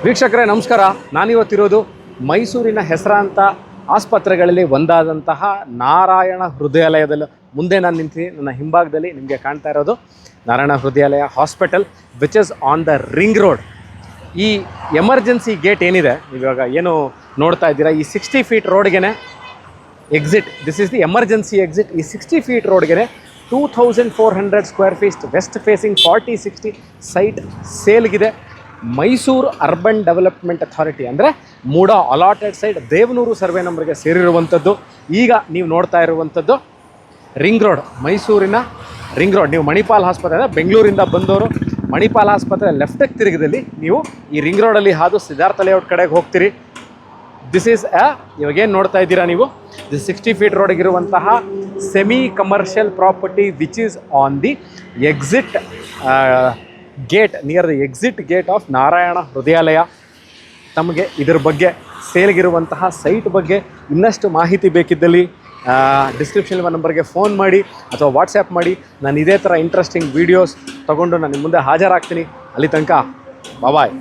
ವೀಕ್ಷಕರೇ ನಮಸ್ಕಾರ. ನಾನಿವತ್ತಿರೋದು ಮೈಸೂರಿನ ಹೆಸರಾಂತ ಆಸ್ಪತ್ರೆಗಳಲ್ಲಿ ಒಂದಾದಂತಹ ನಾರಾಯಣ ಹೃದಯಾಲಯದಲ್ಲಿ ಮುಂದೆ ನಾನು ನಿಂತೀನಿ. ನನ್ನ ಹಿಂಭಾಗದಲ್ಲಿ ನಿಮಗೆ ಕಾಣ್ತಾ ಇರೋದು Narayana Hrudayalaya hospital which is on the ring road. ಈ ಎಮರ್ಜೆನ್ಸಿ ಗೇಟ್ ಏನಿದೆ ಇವಾಗ ಏನು ನೋಡ್ತಾ ಇದ್ದೀರಾ, ಈ 60 ಫೀಟ್ ರೋಡ್ಗೆ exit, this is the emergency exit. ಈ 60 ಫೀಟ್ ರೋಡ್ಗೆ 2400 square feet west facing 40-60 site ಸೇಲ್ಗಿದೆ. ಮೈಸೂರು ಅರ್ಬನ್ ಡೆವಲಪ್ಮೆಂಟ್ ಅಥಾರಿಟಿ ಅಂದರೆ MUDA allotted site Devanur survey ನಂಬರ್ಗೆ ಸೇರಿರುವಂಥದ್ದು. ಈಗ ನೀವು ನೋಡ್ತಾ ಇರುವಂಥದ್ದು ರಿಂಗ್ ರೋಡ್, ಮೈಸೂರಿನ ರಿಂಗ್ ರೋಡ್. ನೀವು ಮಣಿಪಾಲ್ ಆಸ್ಪತ್ರೆ ಅಂದರೆ ಬೆಂಗಳೂರಿಂದ ಬಂದವರು ಮಣಿಪಾಲ್ ಆಸ್ಪತ್ರೆ ಲೆಫ್ಟಿಗೆ ತಿರುಗಿದಲ್ಲಿ ನೀವು ಈ ರಿಂಗ್ ರೋಡಲ್ಲಿ ಹಾದು ಸಿದ್ಧಾರ್ಥ ಲೇಔಟ್ ಕಡೆಗೆ ಹೋಗ್ತೀರಿ. ದಿಸ್ ಈಸ್ ಇವಾಗೇನು ನೋಡ್ತಾ ಇದ್ದೀರಾ ನೀವು, ದಿಸ್ 60 ಫೀಟ್ ರೋಡಿಗಿರುವಂತಹ semi commercial property which is on the exit gate, near the exit gate of Narayana Hrudayalaya. ತಮಗೆ ಇದರ ಬಗ್ಗೆ ಸೇಲ್ಗಿರುವಂತಹ ಸೈಟ್ ಬಗ್ಗೆ ಇನ್ನಷ್ಟು ಮಾಹಿತಿ ಬೇಕಿದ್ದಲ್ಲಿ ಡಿಸ್ಕ್ರಿಪ್ಷನ್ ನಂಬರ್ಗೆ ಫೋನ್ ಮಾಡಿ ಅಥವಾ ವಾಟ್ಸ್ಯಾಪ್ ಮಾಡಿ. ನಾನು ಇದೇ ಥರ ಇಂಟ್ರೆಸ್ಟಿಂಗ್ ವೀಡಿಯೋಸ್ ತೊಗೊಂಡು ನಾನು ನಿಮ್ಮ ಮುಂದೆ ಹಾಜರಾಗ್ತೀನಿ. ಅಲ್ಲಿ ತನಕ ಬಾಯ್.